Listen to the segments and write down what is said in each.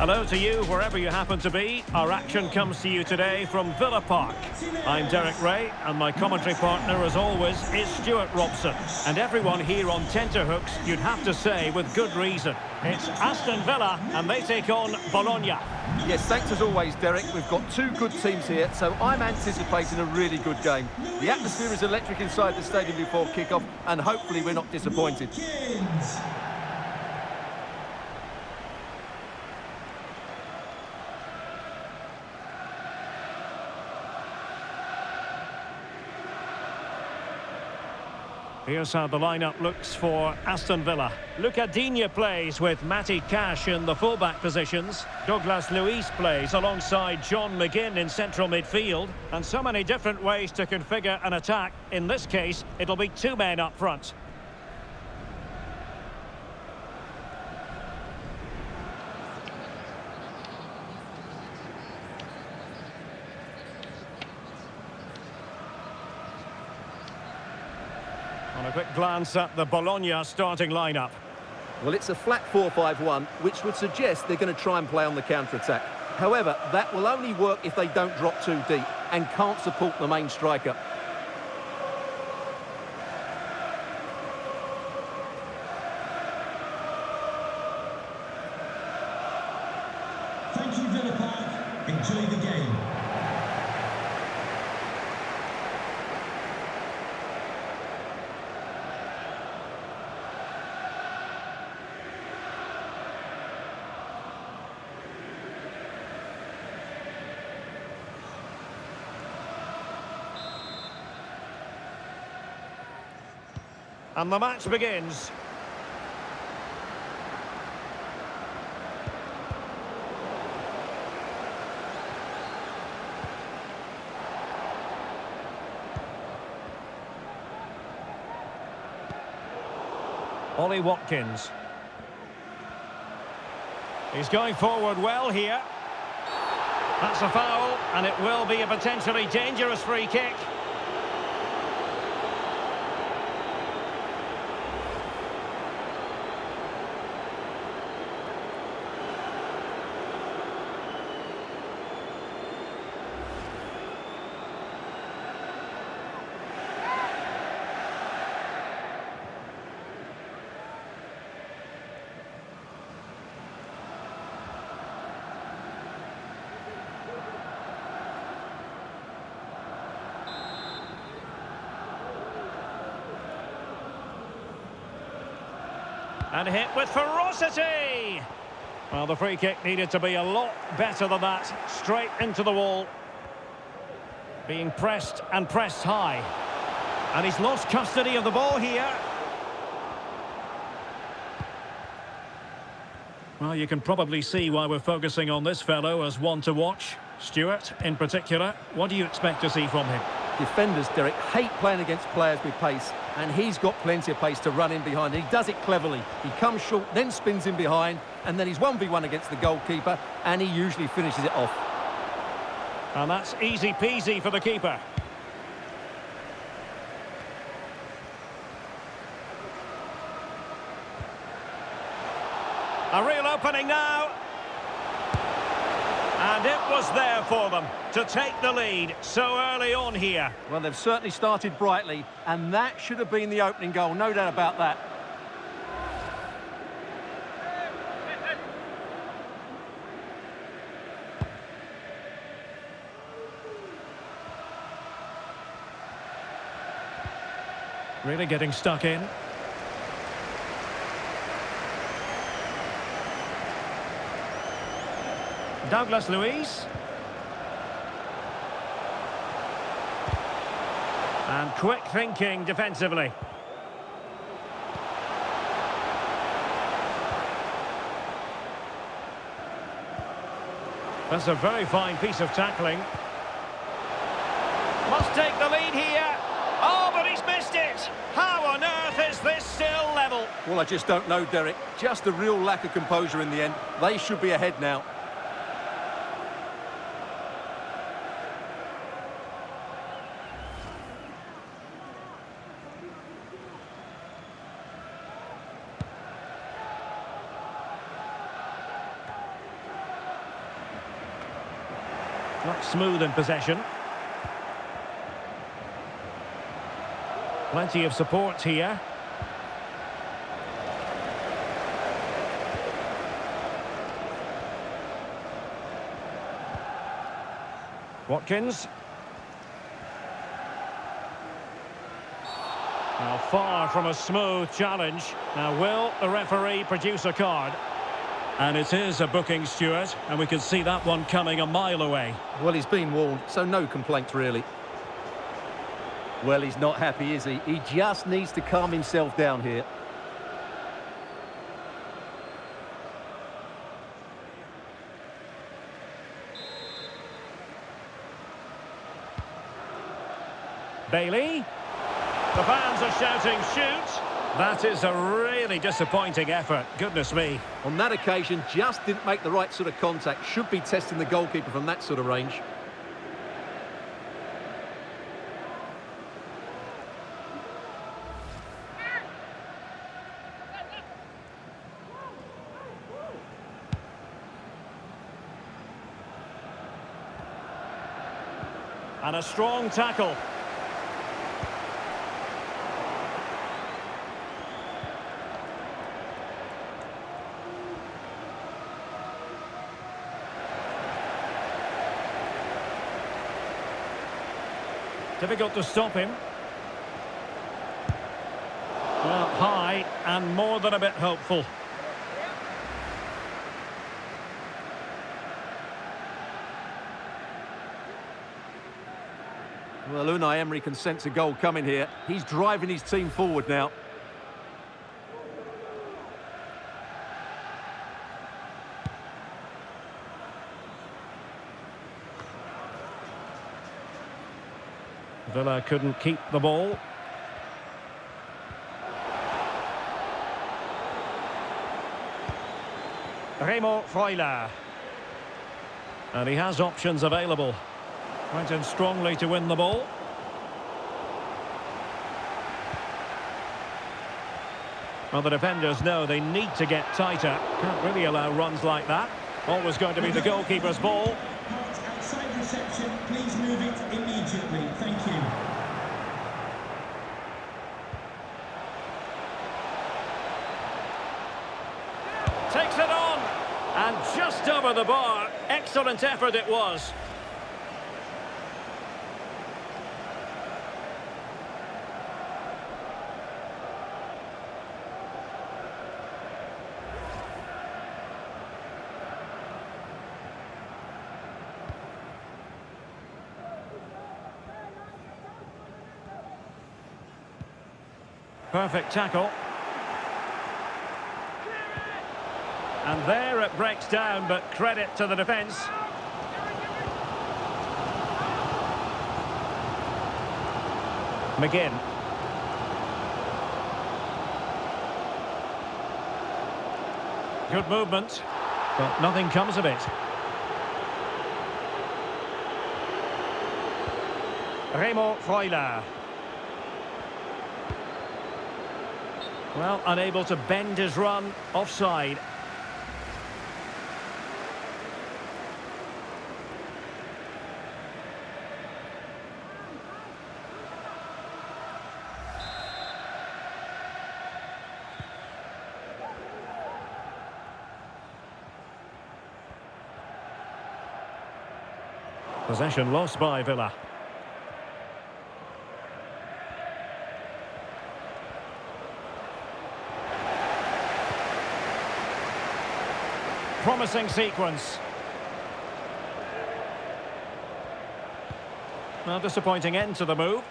Hello to you, wherever you happen to be. Our action comes to you today from Villa Park. I'm Derek Ray, and my commentary partner, as always, is Stuart Robson. And everyone here on tenterhooks, you'd have to say, with good reason. It's Aston Villa, and they take on Bologna. Yes, thanks as always, Derek. We've got two good teams here, so I'm anticipating a really good game. The atmosphere is electric inside the stadium before kick-off, and hopefully we're not disappointed. Here's how the lineup looks for Aston Villa. Luca Digne plays with Matty Cash in the fullback positions. Douglas Luiz plays alongside John McGinn in central midfield. And so many different ways to configure an attack. In this case, it'll be two men up front. On a quick glance at the Bologna starting lineup. Well, it's a flat 4-5-1, which would suggest they're going to try and play on the counter-attack. However, that will only work if they don't drop too deep and can't support the main striker. Thank you, Villa Park. Enjoy the game. And the match begins. Ollie Watkins. He's going forward well here. That's a foul, and it will be a potentially dangerous free kick. And hit with ferocity! Well, the free kick needed to be a lot better than that. Straight into the wall. Being pressed and pressed high. And he's lost custody of the ball here. Well, you can probably see why we're focusing on this fellow as one to watch. Stuart, in particular, what do you expect to see from him? Defenders, Derek, hate playing against players with pace, and he's got plenty of pace to run in behind. He does it cleverly. He comes short, then spins in behind, and then he's 1v1 against the goalkeeper, and he usually finishes it off. And that's easy peasy for the keeper. A real opening now. And it was there for them to take the lead so early on here. Well, they've certainly started brightly, and that should have been the opening goal, no doubt about that. Really getting stuck in. Douglas Luiz. And quick thinking defensively. That's a very fine piece of tackling. Must take the lead here. Oh, but he's missed it. How on earth is this still level? Well, I just don't know, Derek. Just a real lack of composure in the end. They should be ahead now. Not smooth in possession. Plenty of support here. Watkins. Now far from a smooth challenge. Now will the referee produce a card? And it is a booking, Stuart, and we can see that one coming a mile away. Well, he's been warned, so no complaints really. Well, he's not happy, is he? He just needs to calm himself down here. Bailey. The fans are shouting, shoot! That is a really disappointing effort, goodness me. On that occasion, just didn't make the right sort of contact. Should be testing the goalkeeper from that sort of range. And a strong tackle. Difficult to stop him. Well, high and more than a bit hopeful. Well, Unai Emery can sense a goal coming here. He's driving his team forward now. Villa couldn't keep the ball. Remo Freuler. And he has options available. Went in strongly to win the ball. Well, the defenders know they need to get tighter. Can't really allow runs like that. Always going to be the goalkeeper's ball. Outside reception, please move it immediately. Thank you. Takes it on. And just over the bar. Excellent effort it was. Perfect tackle. And there it breaks down, but credit to the defence. McGinn. Good movement, but nothing comes of it. Remo Freuler. Well, unable to bend his run, offside. Possession lost by Villa. Promising sequence. Well, disappointing end to the move.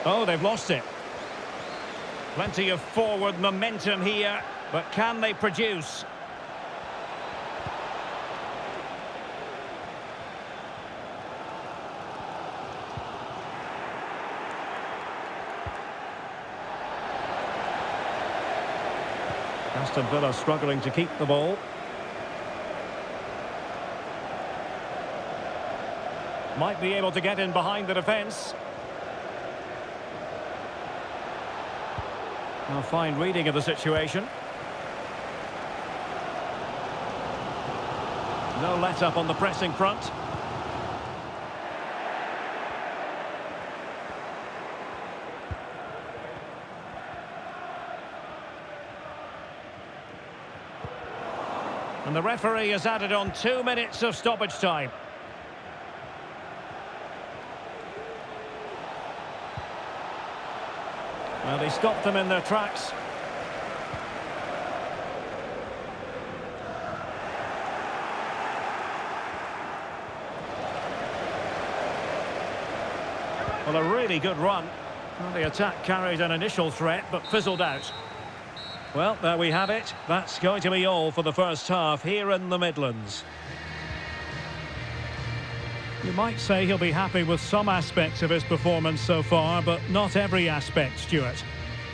Oh, they've lost it. Plenty of forward momentum here, but can they produce? Aston Villa struggling to keep the ball. Might be able to get in behind the defence. A fine reading of the situation. No let-up on the pressing front. And the referee has added on 2 minutes of stoppage time. Well, he stopped them in their tracks. Well, a really good run. Well, the attack carried an initial threat, but fizzled out. Well, there we have it. That's going to be all for the first half here in the Midlands. You might say he'll be happy with some aspects of his performance so far, but not every aspect, Stuart.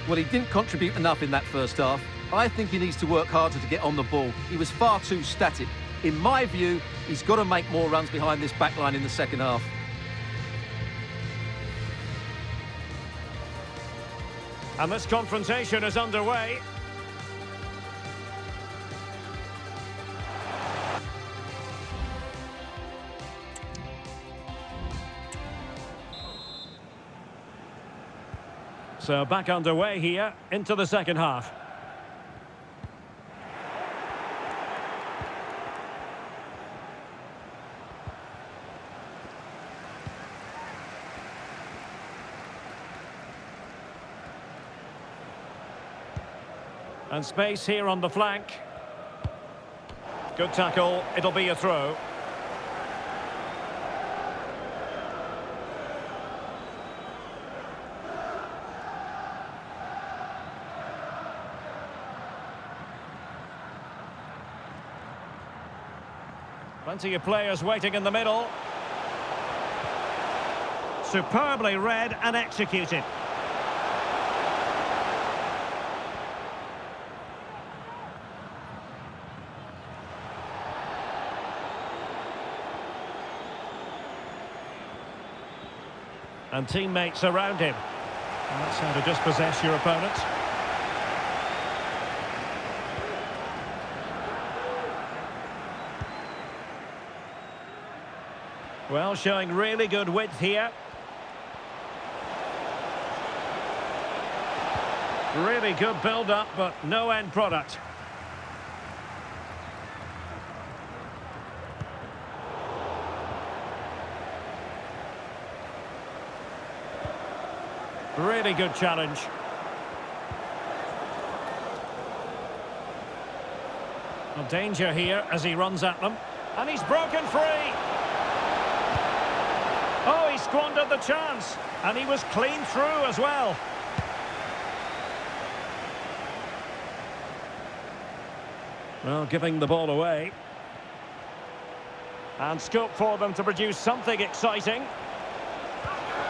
Well, he didn't contribute enough in that first half. I think he needs to work harder to get on the ball. He was far too static. In my view, he's got to make more runs behind this back line in the second half. And this confrontation is underway. So back underway here into the second half. And space here on the flank. Good tackle, it'll be a throw. Plenty of players waiting in the middle. Superbly read and executed. And teammates around him. And that's how to dispossess your opponent. Well, showing really good width here. Really good build-up, but no end product. Really good challenge. A danger here as he runs at them. And he's broken free. Oh, he squandered the chance. And he was clean through as well. Well, giving the ball away. And scope for them to produce something exciting.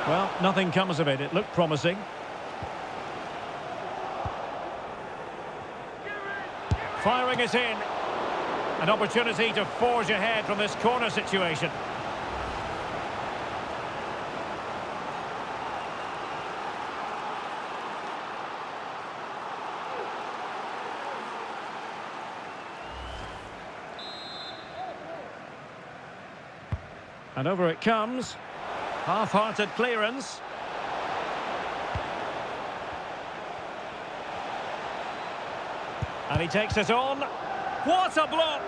Well, nothing comes of it. It looked promising. Firing it in. An opportunity to forge ahead from this corner situation. And over it comes. Half-hearted clearance. And he takes it on. What a block!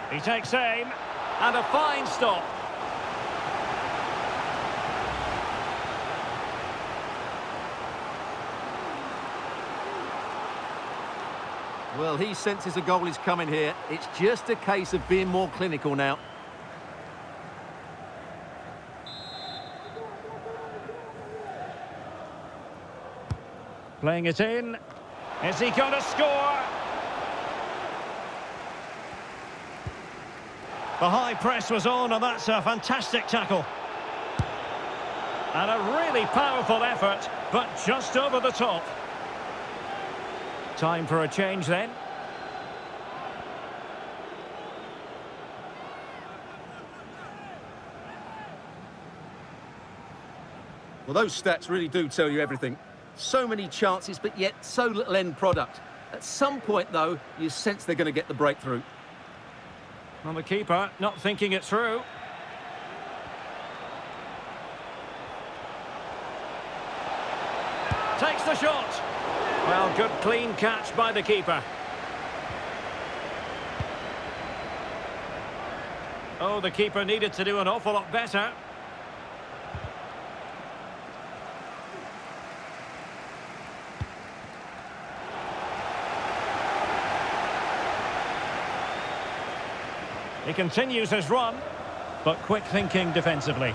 He takes aim. And a fine stop. Well, he senses a goal is coming here. It's just a case of being more clinical now. Playing it in. Is he going to score? The high press was on, and that's a fantastic tackle. And a really powerful effort, but just over the top. Time for a change then. Well, those stats really do tell you everything. So many chances, but yet so little end product. At some point, though, you sense they're going to get the breakthrough. Well, the keeper not thinking it through. Takes the shot. Well, good clean catch by the keeper. Oh, the keeper needed to do an awful lot better. He continues his run, but quick thinking defensively.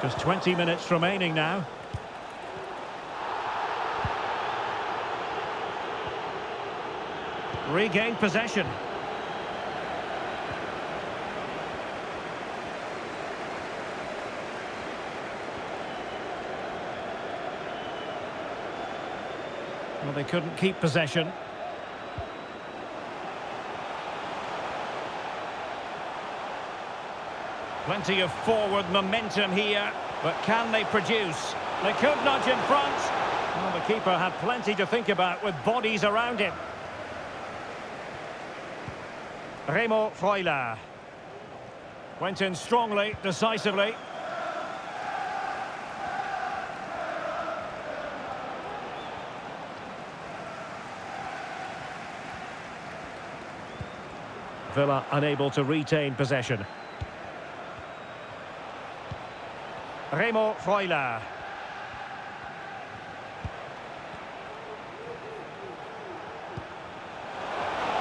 Just 20 minutes remaining now. Regained possession. Well, they couldn't keep possession. Plenty of forward momentum here, but can they produce? They could nudge in front. Well, the keeper had plenty to think about with bodies around him. Remo Freuler went in strongly, decisively. Villa unable to retain possession. Remo Freuler.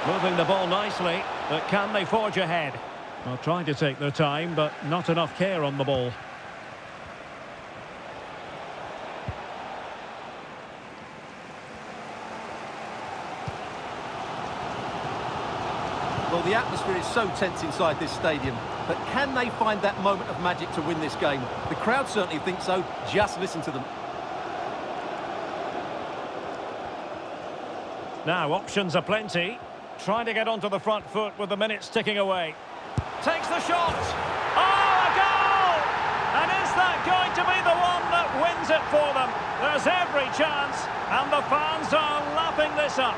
Moving the ball nicely, but can they forge ahead? Well, trying to take their time, but not enough care on the ball. Well, the atmosphere is so tense inside this stadium, but can they find that moment of magic to win this game? The crowd certainly think so. Just listen to them. Now, options are plenty. Trying to get onto the front foot with the minutes ticking away. Takes the shot. Oh, a goal! And is that going to be the one that wins it for them? There's every chance, and the fans are lapping this up.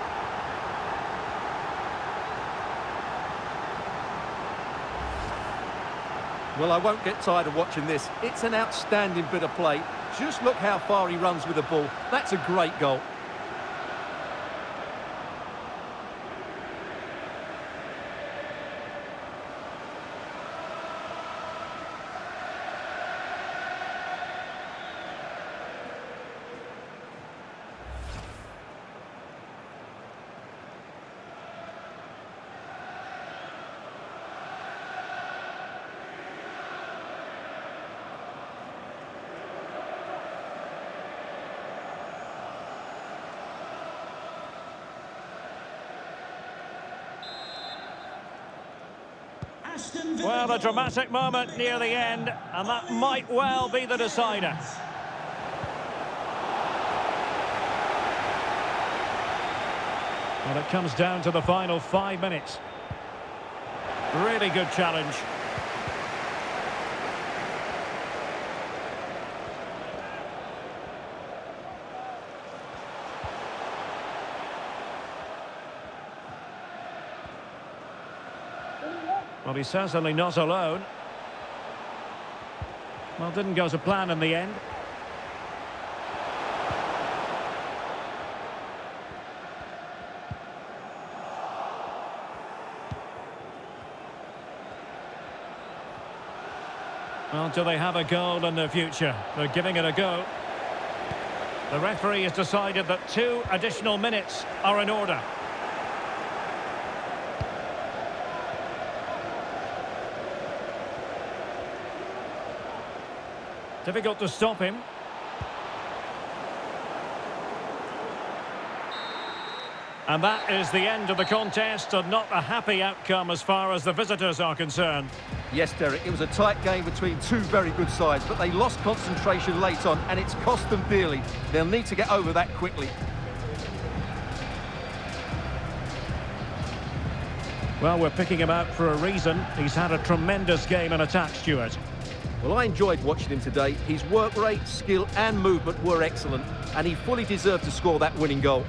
Well, I won't get tired of watching this. It's an outstanding bit of play. Just look how far he runs with the ball. That's a great goal. Well, a dramatic moment near the end, and that might well be the decider. Well, it comes down to the final 5 minutes. Really good challenge. Well, he's certainly not alone. Well, didn't go to plan in the end. Well, do they have a goal in their future? They're giving it a go. The referee has decided that 2 additional minutes are in order. Difficult to stop him. And that is the end of the contest, and not a happy outcome as far as the visitors are concerned. Yes, Derek, it was a tight game between 2 very good sides, but they lost concentration late on, and it's cost them dearly. They'll need to get over that quickly. Well, we're picking him out for a reason. He's had a tremendous game in attack, Stuart. Well, I enjoyed watching him today. His work rate, skill and movement were excellent, and he fully deserved to score that winning goal.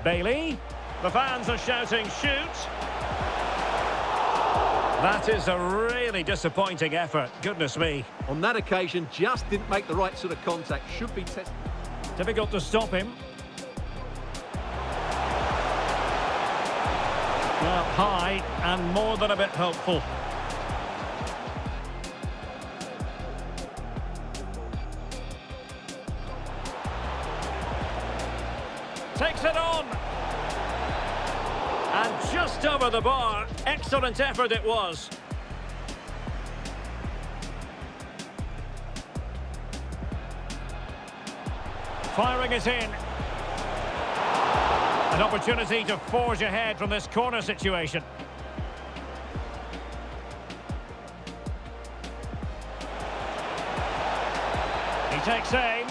Bailey. The fans are shouting, shoot! That is a really disappointing effort, goodness me. On that occasion, just didn't make the right sort of contact. Should be tested. Difficult to stop him. Well, high and more than a bit hopeful. Takes it on. And just over the bar. Excellent effort it was. Firing it in. An opportunity to forge ahead from this corner situation. He takes aim.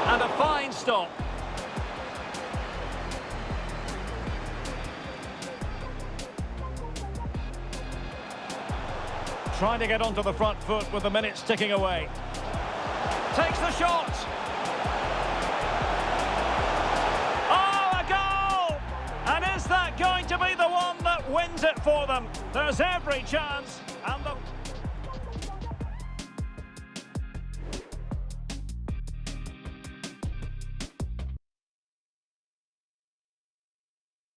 And a fine stop. Trying to get onto the front foot with the minutes ticking away. Takes the shot. Oh, a goal! And is that going to be the one that wins it for them? There's every chance. And the...